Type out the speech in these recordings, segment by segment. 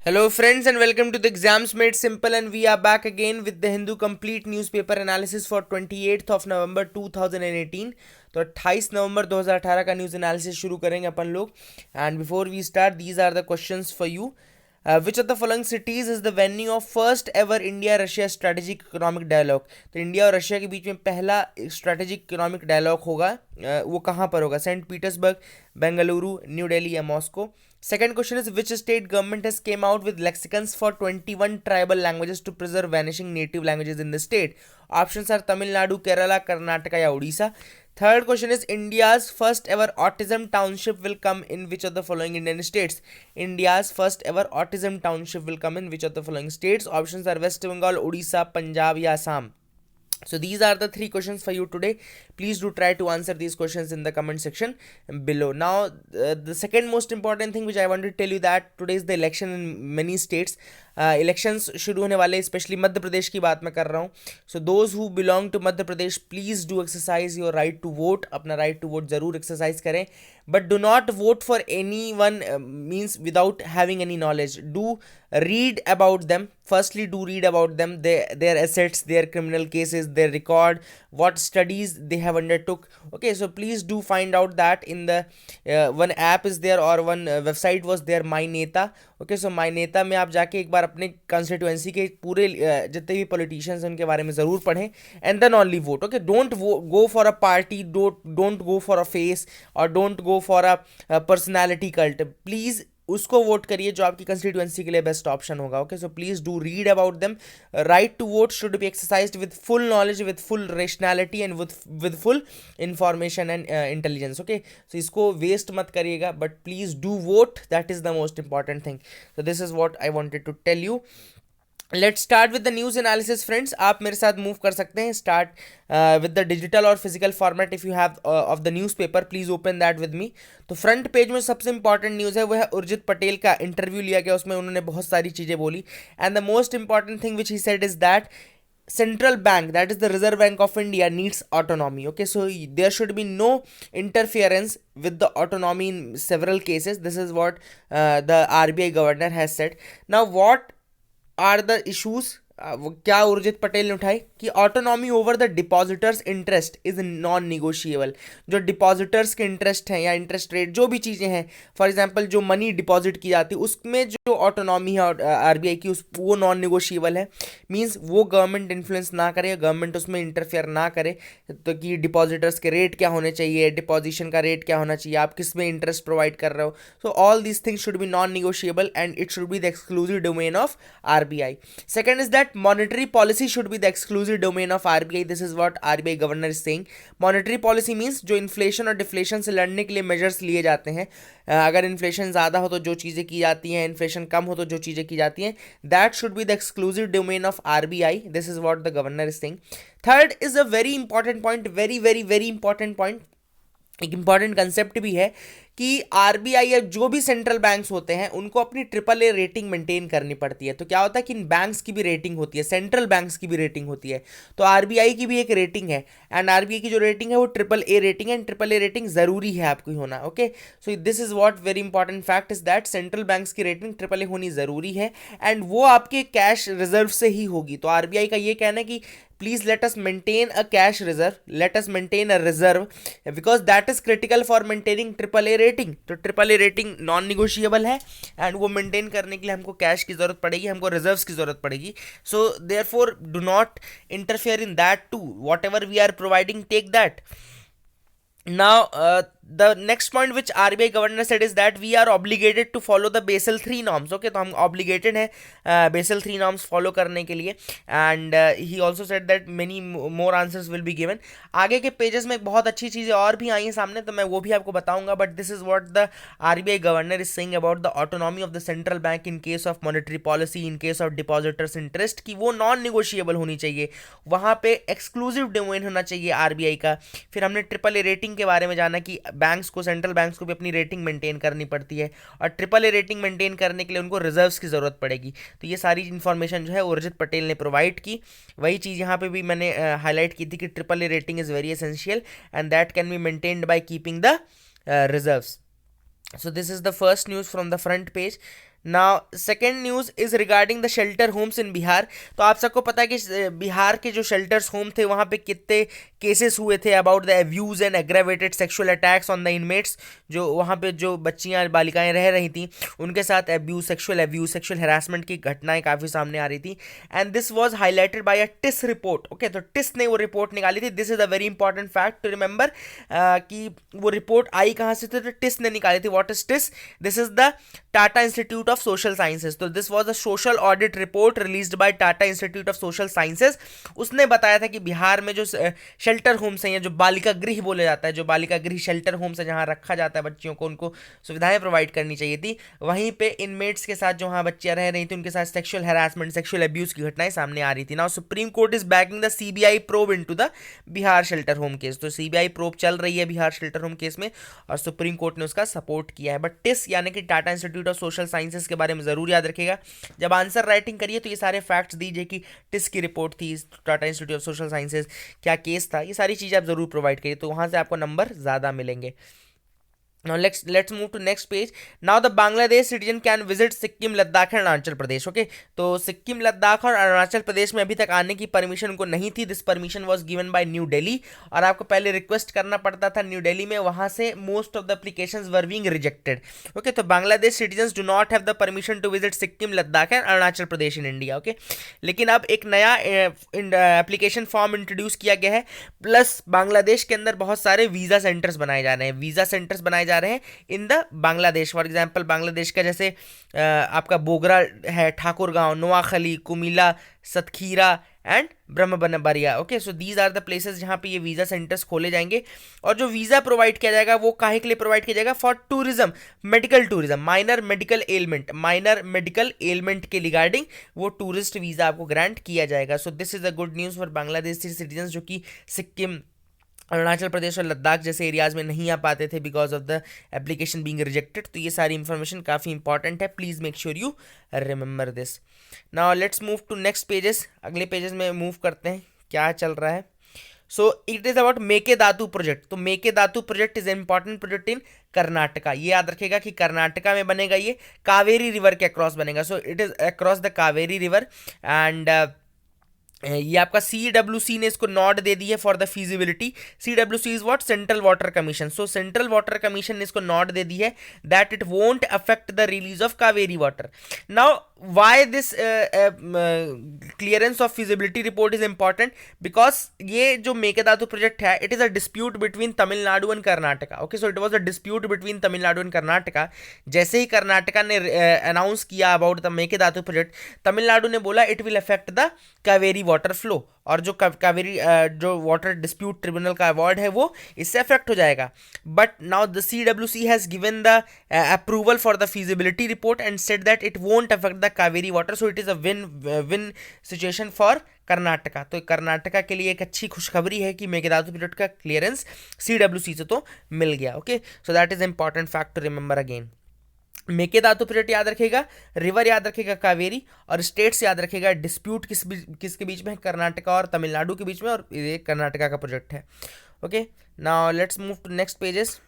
Hello, friends, and welcome to the Exams Made Simple. And we are back again with the Hindu Complete Newspaper Analysis for 28th of November 2018. तो 28 नवंबर 2018 का news analysis शुरू करेंगे अपन लोग. And before we start, these are the questions for you. Which of the following cities is the venue of first ever India Russia strategic economic dialogue. तो India और Russia के बीच में पहला स्ट्रेटेजिक इकोनॉमिक डायलॉग होगा. वो कहाँ पर होगा? Saint Petersburg, Bengaluru, New Delhi या Moscow. Second question is, which state government has came out with lexicons for 21 tribal languages to preserve vanishing native languages in the state? Options are Tamil Nadu, Kerala, Karnataka या Odisha. Third question is, India's first ever autism township will come in which of the following Indian states? India's first ever autism township will come in which of the following states? Options are West Bengal, Odisha, Punjab या Assam. So these are the three questions for you today. Please do try to answer these questions in the comment section below. Now the second most important thing which I want to tell you, that today is the election in many states. Elections शुरू होने वाले, specially Madhya Pradesh की बात मैं कर रहा हूँ. So those who belong to Madhya Pradesh, please do exercise your right to vote. अपना राइट टू वोट ज़रूर एक्सरसाइज करें, but do not vote for any one means without having any knowledge. Do read about them. Firstly, do read about them, their assets, their criminal cases, their record, what studies they have undertook. Okay, so please do find out that in the one app is there, or one website was there, my neta. Okay, so my Neta में आप जाके एक बार अपने constituency के पूरे जितने भी politicians हैं उनके बारे में ज़रूर पढ़ें, and then only vote. Okay, don't go for a party, don't go for a face, और don't go for a personality cult. Please उसको वोट करिए जो आपकी कंस्टिट्यूएंसी के लिए बेस्ट ऑप्शन होगा. Okay, so please do read about them. Right to vote should be exercised with full knowledge, with full rationality, and with full information and intelligence. Okay, so इसको waste मत करिएगा, but please do vote. That is the most important thing. So this is what I wanted to tell you. Let's start with the news analysis, friends. आप मेरे साथ move कर सकते हैं. Start with the digital और physical format. If you have of the newspaper, please open that with me. तो front page में सबसे इंपॉर्टेंट न्यूज़ है वो है उर्जित पटेल का इंटरव्यू लिया गया. उसमें उन्होंने बहुत सारी चीज़ें बोली, and the most important thing which he said is that central bank, that is the Reserve Bank of India, needs autonomy. Okay, so there should be no interference with the autonomy in several cases. This is what the RBI governor has said. Now what are the issues? क्या उर्जित पटेल ने उठाई कि autonomy over the depositors interest is non negotiable. जो depositors के interest हैं या interest rate, जो भी चीज़ें हैं, फॉर एग्जांपल जो मनी डिपॉजिट की जाती है उसमें जो ऑटोनॉमी है आरबीआई की, उस वो नॉन निगोशिएबल है. मींस वो गवर्नमेंट इन्फ्लुएंस ना करे, गवर्नमेंट उसमें इंटरफेयर ना करे. तो कि डिपॉजिटर्स के रेट क्या होने चाहिए, डिपॉजिशन का रेट क्या होना चाहिए, आप किस में इंटरेस्ट प्रोवाइड कर रहे हो. So all these things should be non negotiable, and it should be the exclusive domain of RBI. Second is that monetary policy should be the exclusive domain of RBI. This is what RBI governor is saying. Monetary policy means जो inflation और deflation से लड़ने के लिए measures लिए जाते हैं. अगर इन्फ्लेशन ज़्यादा हो तो जो चीज़ें की जाती हैं, इन्फ्लेशन कम हो तो जो चीज़ें की जाती हैं, that should be the exclusive domain of RBI. This is what the governor is saying. Third is a very important point, very very very important point. एक इंपॉर्टेंट कंसेप्ट भी है कि आरबीआई या जो भी सेंट्रल बैंक्स होते हैं उनको अपनी ट्रिपल ए रेटिंग मेंटेन करनी पड़ती है. तो क्या होता है कि इन बैंक्स की भी रेटिंग होती है, सेंट्रल बैंक्स की भी रेटिंग होती है. तो आरबीआई की भी एक रेटिंग है, एंड आरबीआई की जो रेटिंग है वो ट्रिपल ए रेटिंग है, एंड ट्रिपल ए रेटिंग ज़रूरी है आपको होना. Okay, so this is what very important fact is that central banks की रेटिंग ट्रिपल ए होनी ज़रूरी है, एंड वो आपके कैश रिजर्व से ही होगी. तो आरबीआई का ये कहना है कि please let us maintain a cash reserve, let us maintain a reserve, because that is critical for maintaining triple A rating. तो triple A rating non negotiable है, एंड वो मेंटेन करने के लिए हमको कैश की ज़रूरत पड़ेगी, हमको रिजर्व्स की ज़रूरत पड़ेगी. So therefore do not interfere in that too. Whatever we are providing, take that. Now, the next point which RBI governor said is that we are obligated to follow the Basel 3 norms. Okay, तो हम obligated हैं Basel 3 norms follow करने के लिए, and he also said that many more answers will be given. आगे के pages में बहुत अच्छी चीज़ें और भी आई हैं सामने, तो मैं वो भी आपको बताऊंगा. But this is what the RBI governor is saying about the autonomy of the central bank in case of monetary policy, in case of depositors interest, कि वो नॉन निगोशिएबल होनी चाहिए, वहाँ पे एक्सक्लूसिव डोमेन होना चाहिए आरबीआई का. फिर हमने ट्रिपल ए रेटिंग के बारे में जाना कि बैंक्स को, सेंट्रल बैंक्स को भी अपनी रेटिंग मेंटेन करनी पड़ती है, और ट्रिपल ए रेटिंग मेंटेन करने के लिए उनको रिजर्व्स की ज़रूरत पड़ेगी. तो ये सारी इन्फॉर्मेशन जो है उर्जित पटेल ने प्रोवाइड की. वही चीज़ यहाँ पे भी मैंने हाईलाइट की थी कि triple A rating is very essential, and that can be maintained by keeping the reserves. So this is the first news from the front page. Now second news is regarding the shelter homes in Bihar. तो आप सबको पता है कि बिहार के जो shelters home थे वहाँ पे कितने केसेस हुए थे about the abuse and aggravated sexual attacks on the inmates. जो वहाँ पे जो बच्चियाँ बालिकाएं रह रही थी उनके साथ अब्यूज, सेक्सुअल हैरासमेंट की घटनाएं काफ़ी सामने आ रही थी। And this was highlighted by a TISS report. Okay, तो टिस ने वो रिपोर्ट निकाली थी। This is a very important fact to remember कि वो रिपोर्ट आई कहाँ से थी, तो टिस ने निकाली थी। What is TISS? This is the Tata Institute of Social Sciences. तो this was a social audit report released by Tata Institute of Social Sciences. उसने बताया था कि बिहार में जो शेल्टर होम्स हैं या जो बालिका गृह बोले जाता है, जो बालिका गृह शेल्टर होम्स है जहाँ रखा जाता है बच्चियों को, उनको सुविधाएं प्रोवाइड करनी चाहिए थी, वहीं पे इनमेट्स के साथ जो वहाँ बच्चियां रह रही थी उनके साथ सेक्सुअल हैरासमेंट, सेक्सुअल अब्यूज की घटनाएं सामने आ रही थी। Now supreme court is banking the CBI probe into the Bihar shelter home case. तो सीबीआई प्रोब चल रही है बिहार शेल्टर होम केस में और सुप्रीम कोर्ट ने उसका सपोर्ट किया है। बट टिस यानी कि Tata Institute of Social sciences के बारे में जरूर याद रखिएगा। जब आंसर राइटिंग करिए तो ये सारे फैक्ट्स दीजिए कि टिस की रिपोर्ट थी, Tata Institute of Social sciences, क्या केस था, ये सारी चीज़ें आप जरूर प्रोवाइड करिए, तो वहाँ से आपको नंबर ज़्यादा मिलेंगे। Now let's move to next page. Now the Bangladesh citizen can visit Sikkim, Ladakh and Arunachal Pradesh. Okay, तो सिक्किम, लद्दाख और अरुणाचल प्रदेश में अभी तक आने की परमिशन उनको नहीं थी। This permission was given by new Delhi और आपको पहले रिक्वेस्ट करना पड़ता था न्यू दिल्ली में, वहां से most of the applications were being rejected. Okay, तो Bangladesh citizens do not have the permission to visit Sikkim, Ladakh and Arunachal Pradesh in India. Okay, लेकिन अब एक नया एप्लीकेशन फॉर्म इंट्रोड्यूस किया गया है, प्लस बांग्लादेश के अंदर बहुत सारे वीजा सेंटर्स बनाए जा रहे हैं। वीजा सेंटर्स बनाए जा रहे हैं in the Bangladesh. For example Bangladesh का जैसे आपका बोगरा है, Thakurgaon, Noakhali, Comilla, Satkhira and Brahmanbaria. Okay, so these are the places जहाँ पे ये वीज़ा सेंटर्स खोले जाएंगे। और जो वीज़ा प्रोवाइड किया जाएगा वो काहे के लिए प्रोवाइड किया जाएगा? For tourism, medical tourism, minor medical element के रिगार्डिंग वो टूरिस्ट वीज़ा आपको ग्रांट किया जाएगा। सो this is a good news for Bangladeshi citizen जो कि सिक्किम, अरुणाचल प्रदेश और लद्दाख जैसे एरियाज में नहीं आ पाते थे because of the application being rejected. तो ये सारी इंफॉर्मेशन काफ़ी इंपॉर्टेंट है, please make sure you remember this. Now let's move to next pages. अगले पेजेस में मूव करते हैं, क्या चल रहा है। So it is about Mekedatu project. तो Mekedatu project is important project in Karnataka. ये याद रखेगा कि कर्नाटका में बनेगा, ये कावेरी रिवर के अक्रॉस बनेगा। सो it is across the Kaveri river and ये आपका CWC ने इसको नॉट दे दी है for the feasibility. CWC is what? Central water commission. So central water commission ने इसको नॉट दे दी है that it won't affect the release of Kaveri water. Now why this clearance of feasibility report is important? Because ये जो Mekedatu project है it is a dispute between Tamil Nadu and Karnataka. Okay, so it was a dispute between Tamil Nadu and Karnataka. जैसे ही कर्नाटका ने announce किया about the Mekedatu project, Tamil Nadu ने बोला it will affect the Kaveri water flow, और जो कावेरी जो वाटर डिस्प्यूट ट्रिब्यूनल का अवार्ड है वो इससे अफेक्ट हो जाएगा। But now the CWC has given the approval for the feasibility report and said that it won't affect the Kaveri water. So it is a win situation for Karnataka. तो कर्नाटका के लिए एक अच्छी खुशखबरी है कि मेकेदातु प्रोजेक्ट का क्लियरेंस CWC से तो मिल गया। Okay, so that is important fact to remember again. Mekedatu project याद रखेगा, रिवर याद रखेगा कावेरी, और स्टेट्स याद रखेगा डिस्प्यूट किसके बीच में है? कर्नाटका और तमिलनाडु के बीच में, और ये कर्नाटका का प्रोजेक्ट है। Okay, now let's move to next pages.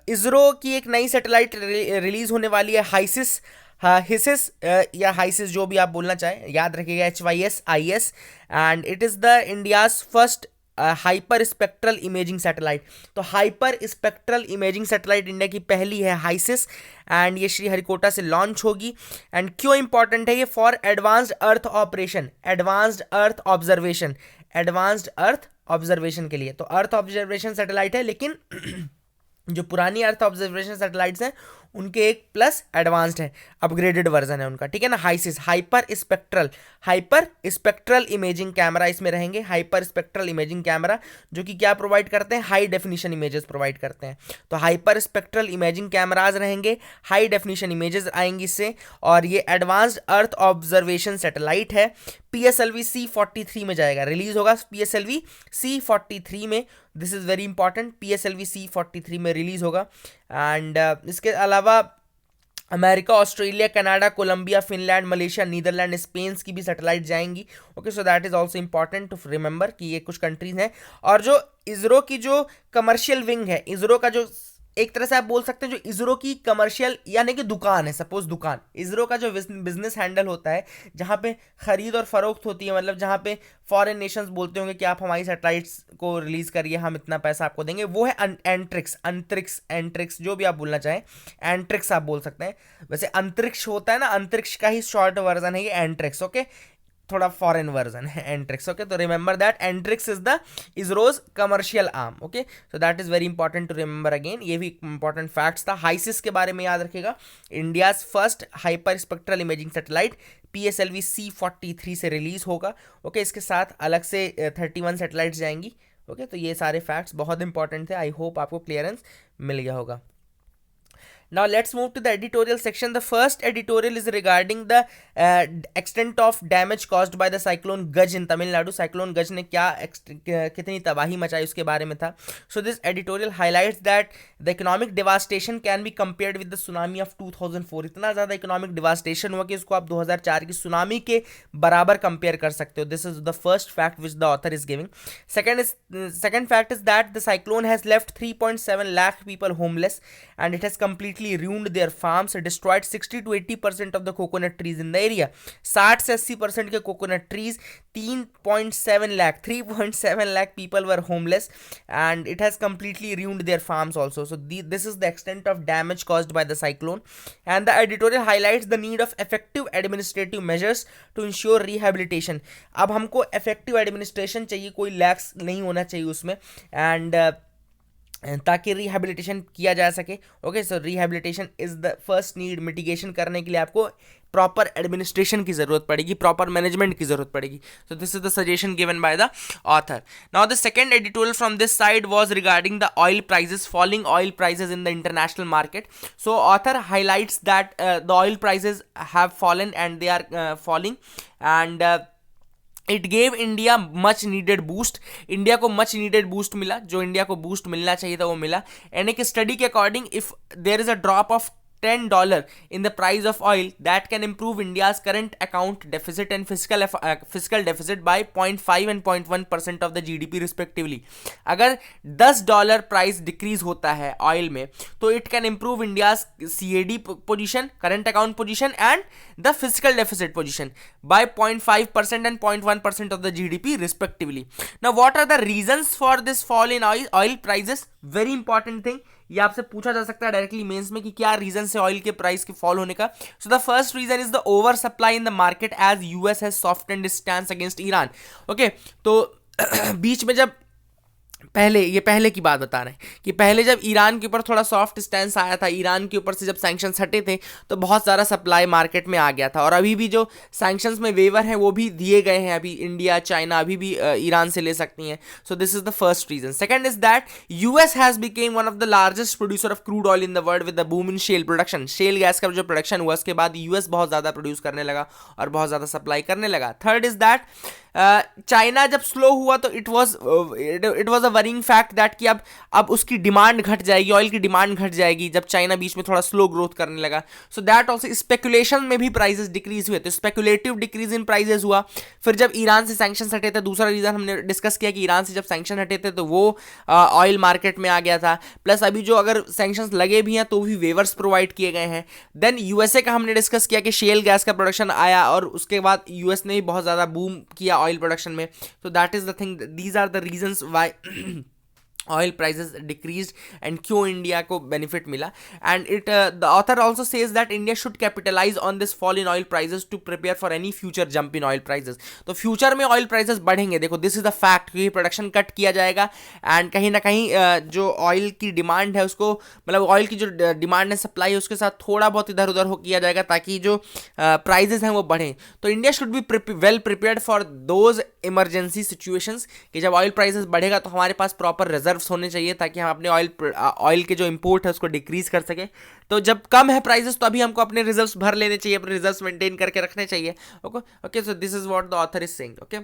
ISRO की एक नई सैटेलाइट रिलीज होने वाली है, हाइसिस, हिसिस या हाइसिस जो भी आप बोलना चाहें, याद रखिएगा HYSIS, and it is the India's first hyper spectral imaging satellite. तो hyper spectral imaging satellite India की पहली है, हाइसिस, एंड ये श्रीहरिकोटा से लॉन्च होगी। एंड क्यों इंपॉर्टेंट है ये? For advanced earth operation, advanced earth observation, advanced earth observation के लिए। तो अर्थ ऑब्जर्वेशन सैटेलाइट है, लेकिन जो पुरानी अर्थ ऑब्जर्वेशन सैटेलाइट्स हैं उनके एक प्लस एडवांस्ड है, अपग्रेडेड वर्जन है उनका, ठीक है ना। हाइसिस, हाइपर स्पेक्ट्रल इमेजिंग कैमरा इसमें रहेंगे, हाइपर स्पेक्ट्रल इमेजिंग कैमरा, जो कि क्या प्रोवाइड करते हैं? हाई डेफिनेशन इमेजेस प्रोवाइड करते हैं। तो हाइपर स्पेक्ट्रल इमेजिंग कैमराज रहेंगे, हाई डेफिनेशन इमेजेस आएंगी इससे, और ये एडवांस्ड अर्थ ऑब्जर्वेशन सैटेलाइट है। PSLV C43 में जाएगा, रिलीज होगा PSLV C43 में। This is very important, PSLV C43 में रिलीज होगा। एंड इसके अलावा America, Australia, Canada, Colombia, Finland, Malaysia, Netherland, Spain की भी सैटेलाइट जाएंगी। Okay, so that is also important to remember कि ये कुछ कंट्रीज हैं। और जो इसरो की जो कमर्शियल विंग है, इसरो का जो एक तरह से आप बोल सकते हैं जो इसरो की कमर्शियल यानी कि दुकान है, सपोज दुकान, इसरो का जो बिजनेस हैंडल होता है जहां पे खरीद और फरोख्त होती है, मतलब जहां पे फॉरेन नेशंस बोलते होंगे कि आप हमारी सैटेलाइट्स को रिलीज करिए, हम इतना पैसा आपको देंगे, वो है एंट्रिक्स, अंतरिक्ष, एंट्रिक्स, जो भी आप बोलना चाहें, एंट्रिक्स आप बोल सकते हैं। वैसे अंतरिक्ष होता है ना, अंतरिक्ष का ही शॉर्ट वर्जन है ये एंट्रिक्स, ओके, थोड़ा फॉरेन वर्जन है एंट्रिक्स, ओके। तो remember that Antrix is the ISRO's commercial arm, okay. So that is very important to remember again, ये भी इंपॉर्टेंट फैक्ट्स था। हाइसिस के बारे में याद रखिएगा, India's first hyper spectral imaging satellite PSLV C43 से रिलीज होगा, ओके। इसके साथ अलग से 31 सैटेलाइट्स जाएंगी, ओके। तो ये सारे फैक्ट्स बहुत इंपॉर्टेंट थे, आई होप आपको क्लियरेंस मिल गया होगा। Now let's move to the editorial section. The first editorial is regarding the extent of damage caused by the cyclone Gaj in Tamil Nadu. Cyclone Gaj ने कितनी तबाही मचाई उसके बारे में था. So this editorial highlights that the economic devastation can be compared with the tsunami of 2004. इतना ज़्यादा economic devastation हुआ कि इसको आप 2004 की सुनामी के बराबर कंपेयर कर सकते हो. This is the first fact which the author is giving. Second fact is that the cyclone has left 3.7 lakh people homeless and it has completely ruined their farms, destroyed 60 to 80% of the coconut trees in the area. 60 से 80% के coconut trees, 3.7 lakh people were homeless and it has completely ruined their farms also. So this is the extent of damage caused by the cyclone, and the editorial highlights the need of effective administrative measures to ensure rehabilitation. अब हमको effective administration चाहिए, कोई लैक्स नहीं होना चाहिए उसमें, and ताकि rehabilitation किया जा सके, okay. So rehabilitation is the first need. Mitigation करने के लिए आपको प्रॉपर एडमिनिस्ट्रेशन की जरूरत पड़ेगी, प्रॉपर मैनेजमेंट की जरूरत पड़ेगी. So this is the suggestion given by the author. Now the second editorial from this side was regarding the oil prices, falling oil prices in the international market. So author highlights that the oil prices have fallen and they are falling and it gave India much needed boost. India को much needed boost मिला, जो India को boost मिलना चाहिए था वो मिला. And एक स्टडी के according if there is a drop of $10 in the price of oil, that can improve India's current account deficit and fiscal deficit by 0.5 and 0.1% of the GDP respectively. अगर $10 price decrease होता है oil में, तो it can improve India's CAD position, current account position and the fiscal deficit position by 0.5% and 0.1% of the GDP respectively. Now what are the reasons for this fall in oil prices? Very important thing. ये आपसे पूछा जा सकता है directly mains में कि क्या reason है ऑयल के प्राइस के फॉल होने का. So the first reason is the over supply in the market as US has softened stance against Iran, okay. तो बीच में जब पहले की बात बता रहे हैं कि पहले जब ईरान के ऊपर थोड़ा सॉफ्ट स्टैंस आया था, ईरान के ऊपर से जब सैंक्शंस हटे थे, तो बहुत सारा सप्लाई मार्केट में आ गया था. और अभी भी जो सैंक्शंस में वेवर हैं वो भी दिए गए हैं. अभी इंडिया, चाइना अभी भी ईरान से ले सकती हैं. So this is the first reason. Second is that US has become one of the largest producer of crude oil in the world with the boom in shale production. Shale gas का जो production हुआ उसके बाद US बहुत ज़्यादा produce करने लगा और बहुत ज़्यादा सप्लाई करने लगा. थर्ड इज दैट चाइना जब स्लो हुआ तो it was a worrying fact that कि अब उसकी डिमांड घट जाएगी, ऑयल की डिमांड घट जाएगी जब चाइना बीच में थोड़ा स्लो ग्रोथ करने लगा. सो दैट ऑल्सो स्पेकुलेशन में भी प्राइसेस डिक्रीज हुए, तो स्पेकुलेटिव डिक्रीज इन प्राइसेस हुआ. फिर जब ईरान से सैंक्शन हटे थे, दूसरा रीजन हमने डिस्कस किया कि ईरान से जब सैंक्शन हटे थे तो वो ऑयल मार्केट में आ गया था. प्लस अभी जो अगर सैंक्शंस लगे भी हैं तो भी वेवर्स प्रोवाइड किए गए हैं. देन यूएसए का हमने डिस्कस किया कि शेल गैस का प्रोडक्शन आया और उसके बाद यूएस ने भी बहुत ज़्यादा बूम किया ऑयल प्रोडक्शन में. तो that is the thing, these are the reasons why oil prices decreased and क्यों इंडिया को बेनिफिट मिला. And it the author also says that India should capitalise on this fall in oil prices to prepare for any future jump in oil prices. तो future में oil prices बढ़ेंगे, देखो this is the fact, क्योंकि production cut किया जाएगा and कहीं ना कहीं जो ऑयल की डिमांड है उसको, मतलब ऑयल की जो डिमांड है, सप्लाई है, उसके साथ थोड़ा बहुत इधर उधर हो किया जाएगा ताकि जो प्राइजेस हैं वो बढ़ें. तो India should be well prepared for those emergency situations कि जब ऑयल प्राइसेस बढ़ेगा तो हमारे पास प्रॉपर रिजर्व्स होने चाहिए ताकि हम अपने ऑयल के जो इंपोर्ट है उसको डिक्रीज कर सके. तो जब कम है प्राइसेस तो अभी हमको अपने रिजर्व्स भर लेने चाहिए, अपने रिजर्व्स मेंटेन करके रखने चाहिए. Okay, so this is what the author is saying. Okay,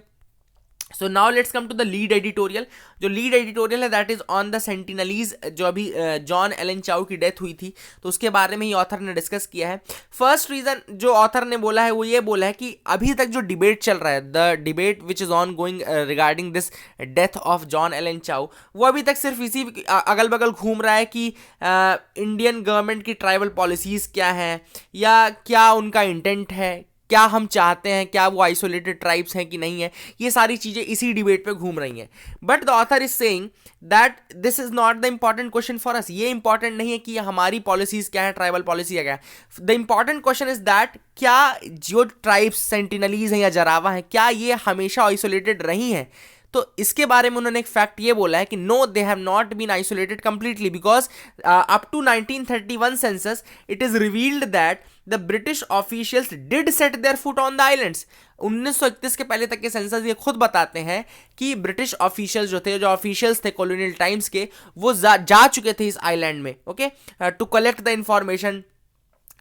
so now let's come to the lead editorial. जो लीड एडिटोरियल है that is on the Sentinelese, जो अभी जॉन एलन चाउ की डेथ हुई थी तो उसके बारे में ही ऑथर ने डिस्कस किया है। फर्स्ट रीजन जो ऑथर ने बोला है वो ये बोला है कि अभी तक जो डिबेट चल रहा है, the debate which is ongoing regarding this death of John Allen Chau, वो अभी तक सिर्फ इसी अगल बगल घूम रहा है कि इंडियन गवर्नमेंट की ट्राइबल पॉलिसीज क्या हैं, या क्या उनका इंटेंट है, क्या हम चाहते हैं, क्या वो आइसोलेटेड ट्राइब्स हैं कि नहीं है। ये सारी चीज़ें इसी डिबेट पे घूम रही हैं। But the author is saying that this is not the important question for us. ये इंपॉर्टेंट नहीं है कि हमारी पॉलिसीज क्या है, ट्राइबल पॉलिसी क्या है। The important question is that क्या जो ट्राइब्स सेंटिनलीज हैं या जरावा हैं, क्या ये हमेशा आइसोलेटेड रही हैं। तो इसके बारे में उन्होंने एक फैक्ट ये बोला है कि no, they have not been isolated completely, because up to 1931 census it is revealed that the British officials did set their foot on the islands. 1931 के पहले तक के सेंसस ये खुद बताते हैं कि ब्रिटिश ऑफिशियल्स जो ऑफिशियल्स थे कॉलोनियल टाइम्स के, वो जा चुके थे इस आइलैंड में, okay, to collect the information,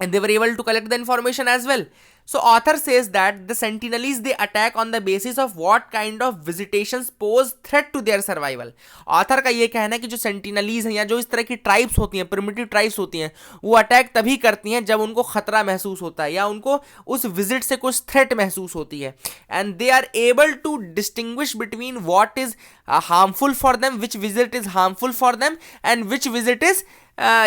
and they were able to collect the information as well. So author says that the Sentinelese, they attack on the basis of what kind of visitations pose threat to their survival. author का ये कहना है कि जो Sentinelese हैं या जो इस तरह की ट्राइब्स होती हैं, प्रिमिटिव ट्राइब्स होती हैं, वो अटैक तभी करती हैं जब उनको खतरा महसूस होता है या उनको उस विजिट से कुछ थ्रेट महसूस होती है। And they are able to distinguish between what is harmful for them, which visit is harmful for them and which visit is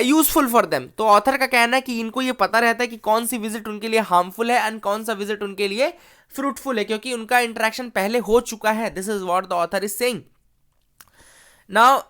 useful for them. तो ऑथर का कहना है कि इनको ये पता रहता है कि कौन सी विजिट उनके लिए हार्मफुल है एंड कौन सा विजिट उनके लिए फ्रूटफुल है, क्योंकि उनका इंटरेक्शन पहले हो चुका है। This is what the author is saying. Now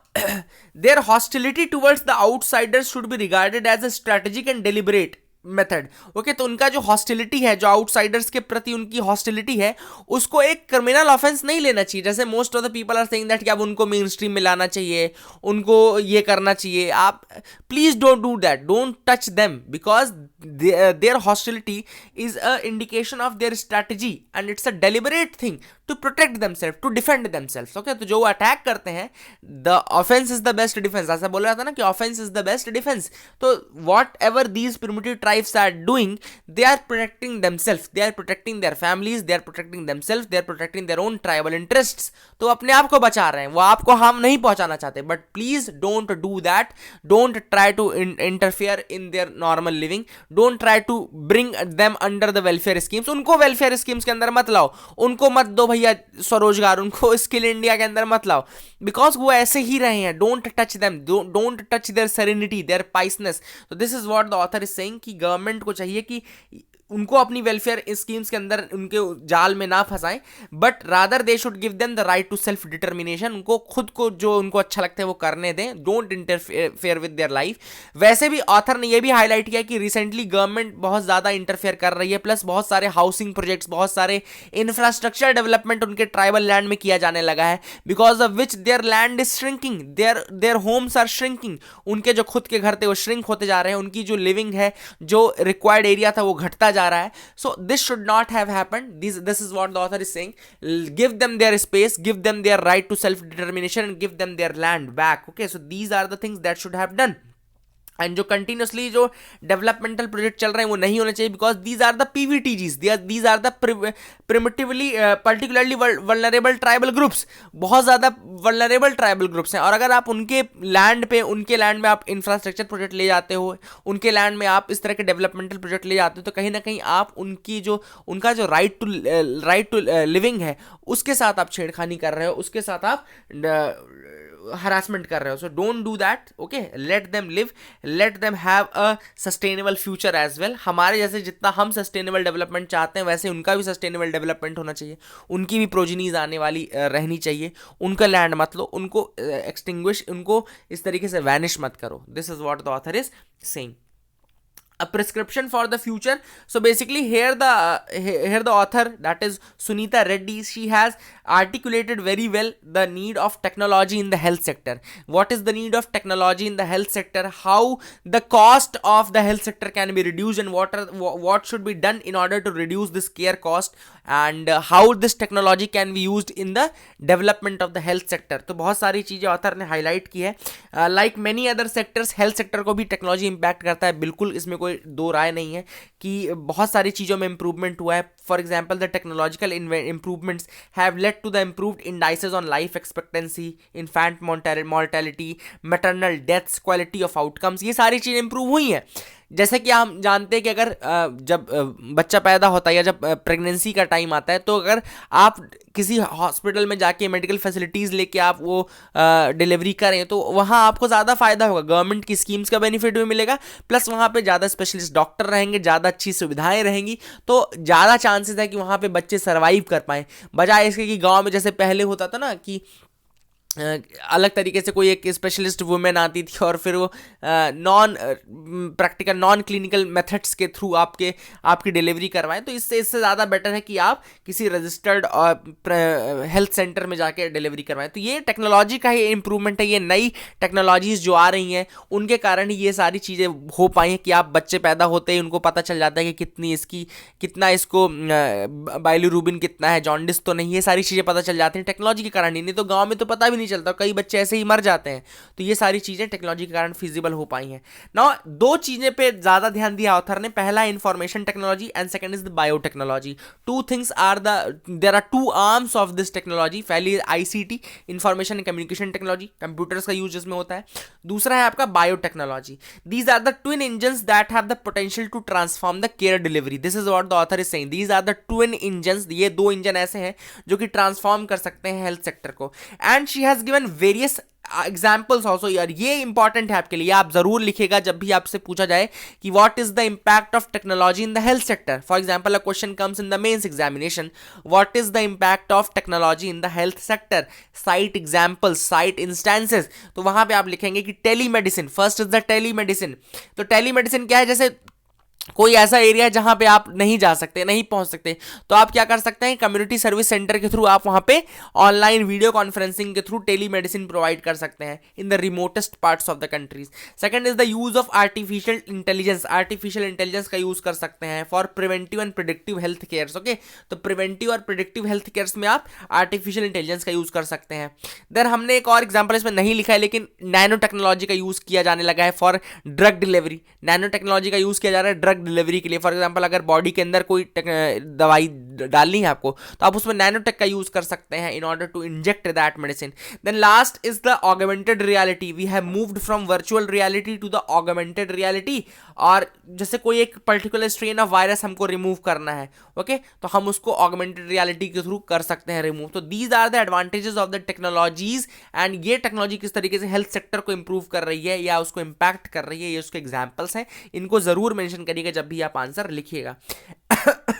their hostility towards the outsiders should be regarded as a strategic and deliberate method. Okay, तो उनका जो हॉस्टिलिटी है, जो आउटसाइडर्स के प्रति उनकी हॉस्टिलिटी है, उसको एक क्रिमिनल ऑफेंस नहीं लेना चाहिए। जैसे most of the people are saying that कि अब उनको मेन स्ट्रीम में लाना चाहिए, उनको ये करना चाहिए। आप please don't do that, don't touch them, because their hostility is a indication of their strategy and it's a deliberate thing to protect themselves, to defend themselves. Okay, तो जो अटैक करते हैं, the offence is the best defence, ऐसा बोला जाता है ना कि offence is the best defence. तो whatever these primitive tribes are doing, they are protecting themselves, they are protecting their families, they are protecting themselves, they are protecting their own tribal interests. तो अपने आप को बचा रहे हैं, वो आपको हार्म नहीं पहुंचाना चाहते। But please don't do that, don't try to interfere in their normal living, don't try to bring them under the welfare schemes. उनको वेलफेयर स्कीम्स के अंदर मत लाओ, उनको मत दो भैया स्वरोजगार, उनको स्किल इंडिया के अंदर मत लाओ, बिकॉज वो ऐसे ही रहे हैं। Don't touch them, don't touch their serenity, their piousness. तो this is what the author is saying कि गवर्नमेंट को चाहिए कि उनको अपनी वेलफेयर स्कीम्स के अंदर उनके जाल में ना फंसाएं, but rather they should give them the right to self determination. उनको खुद को जो उनको अच्छा लगता है वो करने दें, don't interfere with their life. वैसे भी ऑथर ने ये भी हाईलाइट किया कि रिसेंटली गवर्नमेंट बहुत ज़्यादा इंटरफेयर कर रही है, प्लस बहुत सारे हाउसिंग प्रोजेक्ट्स, बहुत सारे इंफ्रास्ट्रक्चर डेवलपमेंट उनके ट्राइबल लैंड में किया जाने लगा है, because of which their land is shrinking, their homes are shrinking. उनके जो खुद के घर थे वो श्रिंक होते जा रहे हैं, उनकी जो लिविंग है, जो रिक्वायर्ड एरिया था वो घटता जा रहा है। So this should not have happened. This is what the author is saying. Give them their space, give them their right to self determination, and give them their land back. Okay, so these are the things that should have done. And जो continuously जो developmental project चल रहे हैं वो नहीं होने चाहिए, because these are the PVTGs, these are the primitively particularly vulnerable tribal groups, बहुत ज़्यादा वल्नरेबल ट्राइबल ग्रुप्स हैं। और अगर आप उनके लैंड में आप इंफ्रास्ट्रक्चर प्रोजेक्ट ले जाते हो, उनके लैंड में आप इस तरह के डेवलपमेंटल प्रोजेक्ट ले जाते हो, तो कहीं ना कहीं आप उनका जो राइट टू लिविंग है उसके साथ आप छेड़खानी कर रहे हो, उसके साथ आप हरासमेंट कर रहे हो। So don't do that, okay, let them live, let them have a sustainable future as well. हमारे जैसे जितना हम सस्टेनेबल डेवलपमेंट चाहते हैं, वैसे उनका भी सस्टेनेबल डेवलपमेंट होना चाहिए, उनकी भी प्रोजिनीज आने वाली रहनी चाहिए। उनका लैंड मत लो, उनको एक्सटिंग्विश, उनको इस तरीके से वैनिश मत करो। This is what the author is saying. A prescription for the future. So basically here the author, that is Sunita Reddy, she has articulated very well the need of technology in the health sector. What is the need of technology in the health sector, how the cost of the health sector can be reduced, and what should be done in order to reduce this care cost, and how this technology can be used in the development of the health sector. तो बहुत सारी चीज़ें author ने highlight की है। Like many other sectors, health sector को भी technology impact करता है, बिल्कुल इसमें कोई कोई दो राय नहीं है कि बहुत सारी चीज़ों में इंप्रूवमेंट हुआ है. For example the technological improvements have led to the improved indices on life expectancy, infant mortality, maternal deaths, quality of outcomes. ये सारी चीज़ें इंप्रूव हुई हैं. जैसे कि हम जानते हैं कि अगर जब बच्चा पैदा होता है या जब प्रेगनेंसी का टाइम आता है, तो अगर आप किसी हॉस्पिटल में जाके मेडिकल फैसिलिटीज़ लेके आप वो डिलीवरी करें तो वहाँ आपको ज़्यादा फायदा होगा. गवर्नमेंट की स्कीम्स का बेनिफिट भी मिलेगा, प्लस वहाँ पे ज़्यादा स्पेशलिस्ट डॉक्टर रहेंगे, ज़्यादा अच्छी सुविधाएं रहेंगी, तो ज़्यादा चांसेस है कि वहाँ पे बच्चे सर्वाइव कर पाएँ. बजाय इसके कि गाँव में जैसे पहले होता था ना कि अलग तरीके से कोई एक स्पेशलिस्ट वुमेन आती थी और फिर वो नॉन क्लिनिकल मेथड्स के थ्रू आपकी डिलीवरी करवाएं. तो इससे ज़्यादा बेटर है कि आप किसी रजिस्टर्ड हेल्थ सेंटर में जाके डिलीवरी करवाएं. तो ये टेक्नोलॉजी का ही इम्प्रूवमेंट है. ये नई टेक्नोलॉजीज जो आ रही हैं उनके कारण ही ये सारी चीज़ें हो पाई हैं कि आप बच्चे पैदा होते ही उनको पता चल जाता है कि कितना इसको बाइलिरूबिन कितना है, जॉन्डिस तो नहीं. ये सारी चीज़ें पता चल जाती हैं टेक्नोलॉजी के कारण ही. नहीं तो गाँव में तो पता भी नहीं चलता, कई बच्चे ऐसे ही मर जाते हैं. तो ये सारी चीजें टेक्नोलॉजी के कारण फिजिबल हो पाई हैं. नाउ दो चीजें पे ज्यादा ध्यान दिया ऑथर ने. पहला information technology and second is the biotechnology. There are two arms of this technology. पहली ICT, information and communication technology, computers का यूज जिसमें होता है. दूसरा है आपका biotechnology. These are the twin engines that have the potential to transform the care delivery. This is what the author is saying. These are the twin engines. ये दो engine ऐसे हैं जो कि ट्रांसफॉर्म कर सकते हैं हेल्थ सेक्टर को. And she has given various examples also. यार ये इंपॉर्टेंट है आपके लिए, आप जरूर लिखेगा जब भी आपसे पूछा जाए कि what is the impact of technology in the health sector. For example a question comes in the mains examination, what is the impact of technology in the health sector. Cite examples, cite instances. तो वहां पे आप लिखेंगे कि telemedicine. First is the telemedicine. तो telemedicine क्या है? जैसे कोई ऐसा एरिया है जहां पे आप नहीं जा सकते, नहीं पहुंच सकते, तो आप क्या कर सकते हैं, कम्युनिटी सर्विस सेंटर के थ्रू आप वहां पे ऑनलाइन वीडियो कॉन्फ्रेंसिंग के थ्रू टेलीमेडिसिन प्रोवाइड कर सकते हैं in the remotest parts of the countries. Second is the use of artificial intelligence. Artificial intelligence का यूज कर सकते हैं for preventive and predictive health cares. Okay, तो प्रिवेंटिव और प्रिडिक्टिव हेल्थ केयर्स में आप आर्टिफिशियल इंटेलिजेंस का यूज कर सकते हैं. देन हमने एक और एग्जाम्पल इसमें नहीं लिखा है लेकिन नैनो टेक्नोलॉजी का यूज किया जाने लगा है for drug delivery. Nano technology का यूज किया जा रहा है ड्रग डिलीवरी के लिए. फॉर एग्जांपल अगर बॉडी के अंदर कोई दवाई डालनी है आपको, तो आप उसमें नैनोटेक का यूज कर सकते हैं in order to inject that medicine. Then last is the augmented reality. We have moved from virtual reality to the augmented reality. और जैसे कोई एक पर्टिकुलर स्ट्रेन ऑफ वायरस हमको रिमूव करना है, ओके, तो हम उसको ऑगमेंटेड रियलिटी के थ्रू कर सकते हैं रिमूव. तो these are the advantages of the technologies. And ये टेक्नोलॉजी किस तरीके से हेल्थ सेक्टर को इंप्रूव कर रही है या उसको इंपैक्ट कर रही है, ये उसके एग्जाम्पल्स हैं. इनको जरूर मेंशन करिएगा जब भी आप आंसर लिखिएगा.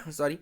Sorry.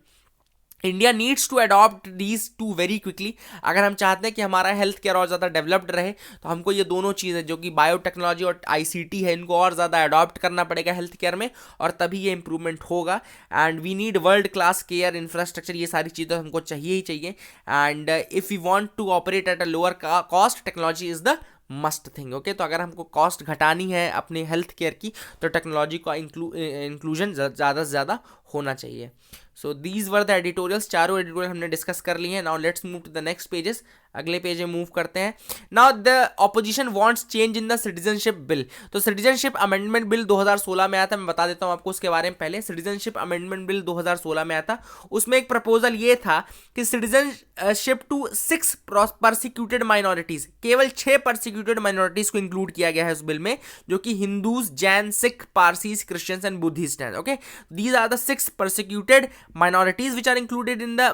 India needs to adopt these two very quickly. अगर हम चाहते हैं कि हमारा हेल्थ केयर और ज़्यादा डेवलप्ड रहे तो हमको ये दोनों चीज़ें जो कि बायोटेक्नोलॉजी और आईसीटी है इनको और ज़्यादा अडॉप्ट करना पड़ेगा हेल्थ केयर में, और तभी ये इंप्रूवमेंट होगा. And we need world class care infrastructure. ये सारी चीज़ें हमको चाहिए ही चाहिए. And if you want to operate at a lower cost, technology is the must thing. Okay, तो अगर हमको कॉस्ट घटानी है अपने हेल्थ केयर की तो टेक्नोलॉजी का इंक्लूजन ज़्यादा से ज़्यादा होना चाहिए. So these were the editorials. चारों एडिटोरियल हमने डिस्कस कर लिए हैं. Now let's move to the next pages. अगले पेज में मूव करते हैं. Now the opposition wants change in the citizenship bill. तो सिटीजनशिप अमेंडमेंट बिल 2016 में आया था. मैं बता देता हूं आपको उसके बारे में. पहले सिटीजनशिप अमेंडमेंट बिल 2016 में आया था. उसमें एक प्रपोजल ये था कि सिटीजनशिप टू 6 परसिक्यूटेड माइनॉरिटीज, केवल 6 परसिक्यूटेड माइनॉरिटीज को इंक्लूड किया गया है उस बिल में, जो कि Hindus, Jain, Sikh, Parsis, Christians and Buddhist हैं. Okay, these are the 6 persecuted minorities which are included in the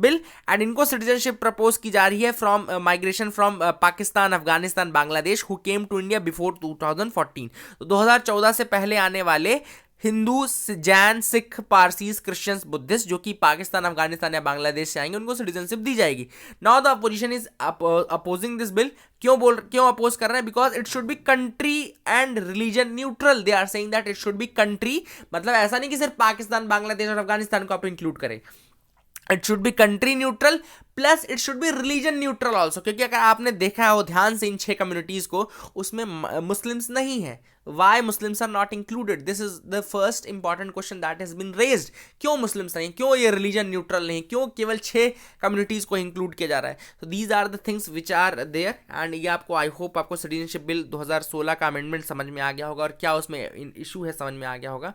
bill. and इनको citizenship propose की जा रही है from migration from Pakistan, Afghanistan, Bangladesh who came to India before 2014. तो 2014 से पहले आने वाले हिंदू, जैन, सिख, पारसीज, क्रिश्चियंस, बुद्धिस्ट जो कि पाकिस्तान, अफगानिस्तान या बांग्लादेश से आएंगे उनको सिटीजनशिप दी जाएगी. Now the opposition is opposing this bill. क्यों अपोज कर रहे हैं? Because it should be country and religion neutral. They are saying that it should be country, मतलब ऐसा नहीं कि सिर्फ पाकिस्तान, बांग्लादेश और अफगानिस्तान को आप इंक्लूड करें. It should be country neutral plus it should B religion neutral also, क्योंकि अगर आपने देखा हो ध्यान से इन 6 कम्युनिटीज को, उसमें मुस्लिम्स नहीं है. Why Muslims are not included? This is the first important question that has been raised. क्यों मुस्लिम्स नहीं, क्यों ये रिलीजन न्यूट्रल नहीं, क्यों केवल 6 कम्युनिटीज को इंक्लूड किया जा रहा है? तो these are the things which are there. And ये आपको, आई होप आपको सिटीजनशिप बिल 2016 का अमेंडमेंट समझ में आ गया होगा और क्या उसमें इशू है समझ में आ गया होगा.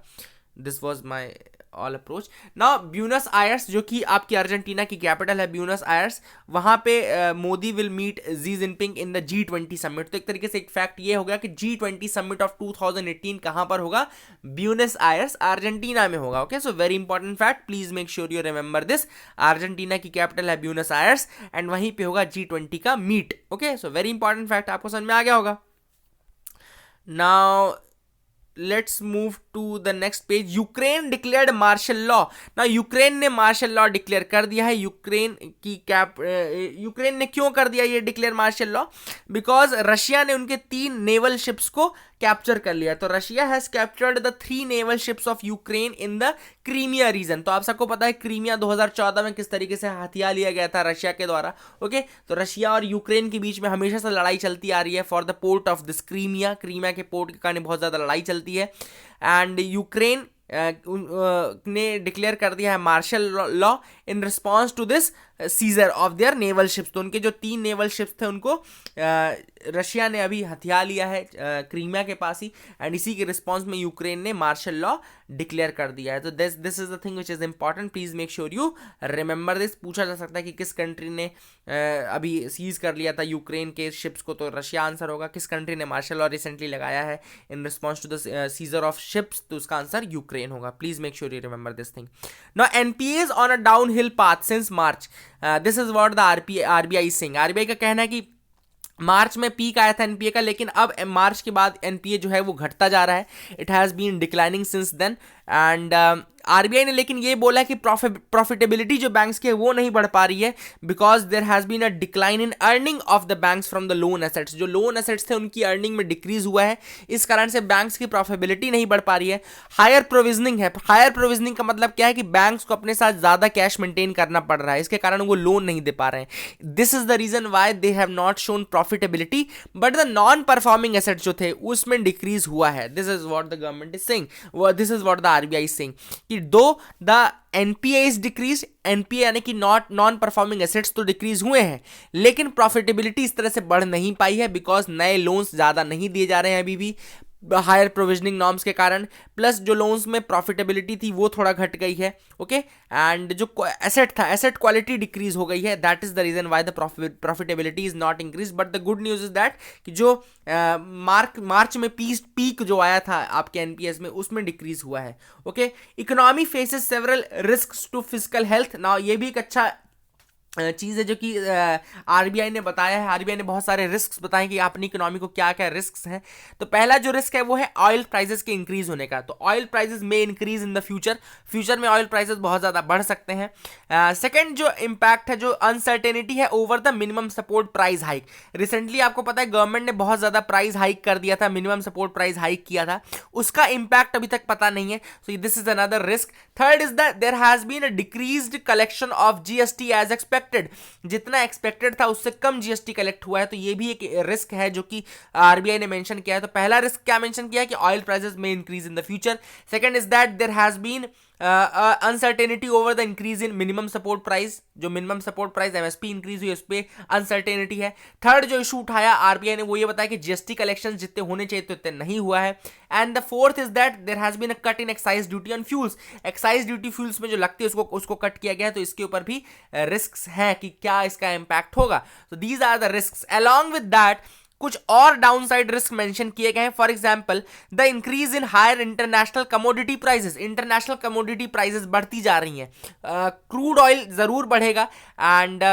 This was my all approach. Now Buenos Aires, जो कि आपकी अर्जेंटीना की कैपिटल है ब्यूनस आयर्स, वहां पे Modi will meet Xi Jinping in the G20 summit. तो एक तरीके से एक फैक्ट ये हो गया कि G20 समिट ऑफ 2018 कहां पर होगा? ब्यूनस आयर्स, अर्जेंटीना में होगा. Okay, so very important fact, please make sure you remember this. Argentina की कैपिटल है ब्यूनस आयर्स एंड वहीं पे होगा G20 का meet. Okay, so very important fact, आपको समझ में आ गया होगा. Now let's move to the next page. Ukraine declared martial law. ना यूक्रेन ने मार्शल लॉ डिक्लेयर कर दिया है. यूक्रेन ने क्यों कर दिया ये declare martial law? Because Russia ने उनके 3 नेवल शिप्स को कैप्चर कर लिया. तो Russia has captured the 3 naval ships of Ukraine in the Crimea region. तो आप सबको पता है क्रीमिया 2014 में किस तरीके से हथिया लिया गया था रशिया के द्वारा. ओके, तो रशिया और यूक्रेन के बीच में हमेशा से लड़ाई चलती आ रही है for the port of this Crimea. Crimea के पोर्ट के कारण बहुत ज्यादा लड़ाई चलती है. एंड यूक्रेन ने डिक्लेयर कर दिया है martial law in response to this seizure of their naval ships. तो उनके जो 3 नेवल शिप्स थे उनको रशिया ने अभी हथिया लिया है क्रीमिया के पास ही. एंड इसी के रिस्पॉन्स में यूक्रेन ने मार्शल लॉ डिक्लेयर कर दिया है. तो this is the thing which is important, please make sure you remember this. पूछा जा सकता है कि किस कंट्री ने अभी सीज कर लिया था यूक्रेन के शिप्स को, तो रशिया आंसर होगा. किस कंट्री ने मार्शल लॉ रिसेंटली लगाया है in response to the seizure of ships, तो उसका आंसर यूक्रेन होगा. Please make sure you remember this thing. Now NPA is on a downhill path since March. This is what the RBI sing. RBI का कहना है कि मार्च में peak आया था एनपीए का, लेकिन अब मार्च के बाद एनपीए जो है वो घटता जा रहा है. It has been declining since then. And RBI ने लेकिन ये बोला कि प्रॉफिटेबिलिटी जो बैंक्स की है वो नहीं बढ़ पा रही है because there has been a decline in earning of the banks from the loan assets. जो लोन एसेट्स थे उनकी अर्निंग में डिक्रीज हुआ है, इस कारण से बैंक्स की प्रॉफिटेबिलिटी नहीं बढ़ पा रही है. हायर प्रोविजनिंग है. हायर प्रोविजनिंग का मतलब क्या है कि बैंक्स को अपने साथ ज़्यादा कैश मेंटेन करना पड़ रहा है, इसके कारण वो लोन नहीं दे पा रहे हैं. This is the reason why they have not shown profitability, but the non performing assets जो थे उसमें डिक्रीज हुआ है. This is what the government is saying, this is what the RBI is saying कि though the NPA is decrease, NPA यानी कि non performing assets तो decrease हुए हैं, लेकिन प्रॉफिटेबिलिटी इस तरह से बढ़ नहीं पाई है बिकॉज नए लोन्स ज्यादा नहीं दिए जा रहे हैं अभी भी हायर प्रोविजनिंग नॉर्म्स के कारण. प्लस जो लोन्स में प्रॉफिटेबिलिटी थी वो थोड़ा घट गई है. ओके, एंड जो एसेट था, एसेट क्वालिटी डिक्रीज हो गई है. That is the reason why the profitability is not increase. But the good news is that कि जो मार्च में पीक जो आया था आपके एनपीएस में उसमें डिक्रीज हुआ है. Okay, economy faces several risks to physical health. Now ये भी एक अच्छा चीज़ है जो कि आरबीआई ने बताया है. आरबीआई ने बहुत सारे रिस्क्स बताए कि अपनी इकोनॉमी को क्या क्या रिस्क्स हैं. तो पहला जो रिस्क है वो है ऑयल प्राइसेस के इंक्रीज होने का. तो ऑयल प्राइसेस में इंक्रीज इन द फ्यूचर में ऑयल प्राइसेस बहुत ज़्यादा बढ़ सकते हैं. सेकंड जो इम्पैक्ट है, जो अनसर्टेनिटी है over the minimum support price hike. Recently आपको पता है गवर्नमेंट ने बहुत ज़्यादा प्राइस हाइक कर दिया था, मिनिमम सपोर्ट प्राइस हाइक किया था, उसका इम्पैक्ट अभी तक पता नहीं है. So this is another risk. Third is that there has been a decreased collection of GST as expected. जितना एक्सपेक्टेड था उससे कम जीएसटी कलेक्ट हुआ है. तो ये भी एक रिस्क है जो कि आरबीआई ने मेंशन किया है. तो पहला रिस्क क्या मेंशन किया है कि ऑयल प्राइसेस में increase in the future. Second is that there has been uncertainty over the increase in minimum support price. जो minimum support price MSP increase हुई उस पर अनसर्टेनिटी है. थर्ड जो इशू उठाया आरबीआई ने वो ये बताया कि जीएसटी कलेक्शन जितने होने चाहिए तो इतने नहीं हुआ है. And the fourth is that there has been a cut in excise duty on fuels. Excise duty fuels में जो लगती है उसको कट किया गया है. तो इसके ऊपर भी रिस्क है कि क्या इसका इंपैक्ट होगा. तो these are the risk. Along with that कुछ और डाउनसाइड रिस्क मेंशन किए गए हैं. For example the increase in higher international commodity prices. International commodity prices बढ़ती जा रही हैं. क्रूड ऑयल जरूर बढ़ेगा एंड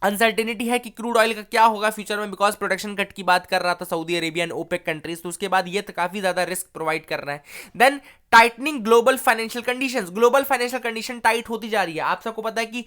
अनसर्टेनिटी है कि क्रूड ऑयल का क्या होगा फ्यूचर में, बिकॉज प्रोडक्शन कट की बात कर रहा था Saudi Arabia and OPEC countries, तो उसके बाद ये तो काफी ज्यादा रिस्क प्रोवाइड कर रहा है। Then tightening global financial conditions, global financial condition tight होती जा रही है। आप सबको पता है कि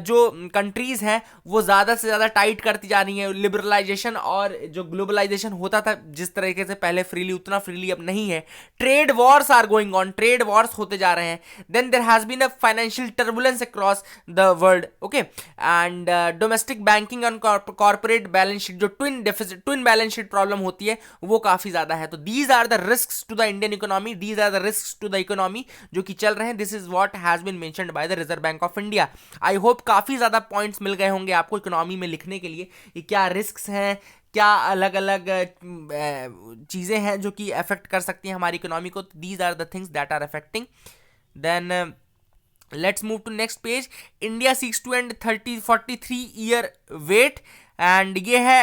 जो कंट्रीज हैं वो ज्यादा से ज्यादा टाइट करती जा रही हैं। लिबरलाइजेशन और जो ग्लोबलाइजेशन होता था जिस तरीके से पहले फ्रीली, उतना फ्रीली अब नहीं है। Trade wars are going on, trade wars होते जा रहे हैं। Then there has been a financial turbulence across the world, okay, and domestic banking और कॉर्पोरेट बैलेंस शीट, जो ट्विन बैलेंस शीट प्रॉब्लम होती है वो काफी ज्यादा है। तो these are the risks to the Indian economy, these are the risks to the economy जो कि चल रहे हैं। This is what has been mentioned by the reserve bank of India. I hope काफी ज्यादा पॉइंट्स मिल गए होंगे आपको इकोनॉमी में लिखने के लिए कि क्या रिस्क्स हैं, क्या अलग अलग चीजें हैं जो कि अफेक्ट कर सकती हैं हमारी इकोनॉमी को। These are the things that are affecting. Then let's move to next page. India seeks to end 43 year wait, and ये है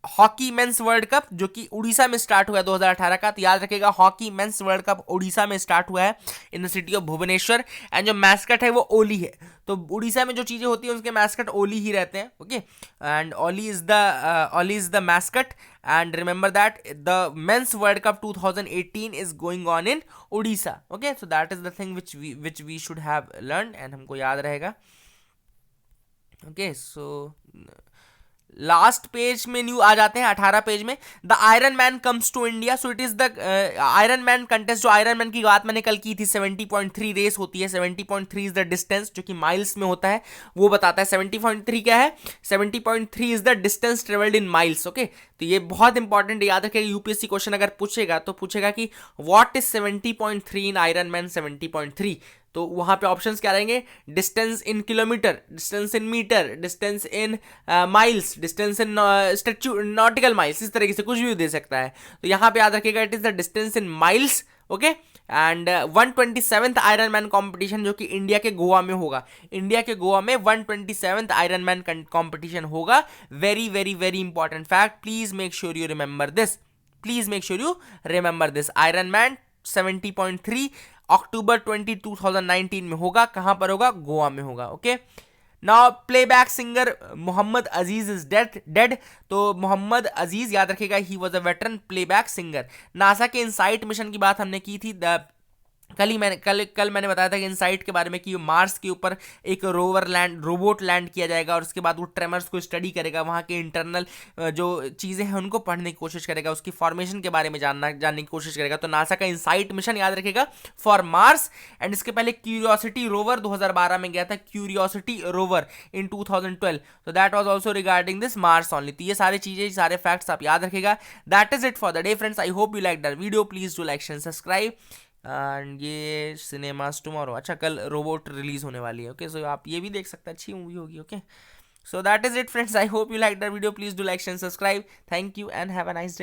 हॉकी मेंस वर्ल्ड कप जो कि उड़ीसा में स्टार्ट हुआ है 2018 का। तो याद रखिएगा hockey men's world cup Odisha में स्टार्ट हुआ है in the city of Bhubaneswar, and जो मैस्कट है वो ओली है। तो उड़ीसा में जो चीजें होती हैं उसके मैस्कट ओली ही रहते हैं, okay, and Olly is the mascot. And remember that the men's world cup 2018 is going on in Odisha, okay. So that is the thing which we should have learn, and हमको याद रहेगा, ओके। सो लास्ट पेज में new आ जाते हैं 18 page में। The iron man comes to India, so it is the iron man contest. जो आयरन मैन की बात मैंने कल की थी, 70.3 रेस होती है। 70.3 इज द डिस्टेंस जो कि माइल्स में होता है, वो बताता है। 70.3 क्या है? 70.3 is the distance travelled in miles, okay. तो ये बहुत इंपॉर्टेंट याद रखिएगा, यूपीएससी क्वेश्चन अगर पूछेगा तो पूछेगा कि what is 70.3 in iron man 70.3। तो वहां पे ऑप्शंस क्या रहेंगे? Distance in kilometre, distance in metre, distance in miles, distance in nautical miles, इस तरीके से कुछ भी दे सकता है। तो यहां पे याद रखिएगा it is the distance in miles, okay. And 127th iron man competition जो कि इंडिया के गोवा में होगा। इंडिया के गोवा में 127th आयरन मैन कॉम्पिटिशन होगा। Very very very important fact, please make sure you remember this, please make sure you remember this. Iron man 70.3 अक्टूबर 20 2019 में होगा। कहां पर होगा? गोवा में होगा, okay. Now playback singer Mohammed Aziz is dead. तो मोहम्मद अजीज याद रखिएगा, he was a veteran playback singer. NASA के इनसाइट मिशन की बात हमने की थी कल मैंने बताया था कि इनसाइट के बारे में कि मार्स के ऊपर एक रोबोट लैंड किया जाएगा और उसके बाद वो ट्रेमर्स को स्टडी करेगा, वहाँ के इंटरनल जो चीज़ें हैं उनको पढ़ने की कोशिश करेगा, उसकी फॉर्मेशन के बारे में जानने की कोशिश करेगा। तो नासा का इनसाइट मिशन याद रखेगा फॉर मार्स। एंड इसके पहले क्यूरियोसिटी रोवर 2012 में गया था, क्यूरियोसिटी रोवर इन 2012। तो that was also regarding this Mars only. तो ये सारी चीज़ें, सारे फैक्ट्स आप याद रखेगा। That is it for the day friends. I hope you like that video. Please do like and subscribe. And ये सिनेमास टुमारो, अच्छा कल रोबोट रिलीज होने वाली है, ओके। सो आप ये भी देख सकते हैं, अच्छी मूवी होगी, okay. So that is it friends. I hope you like that video. Please do like and subscribe. Thank you and have a nice day.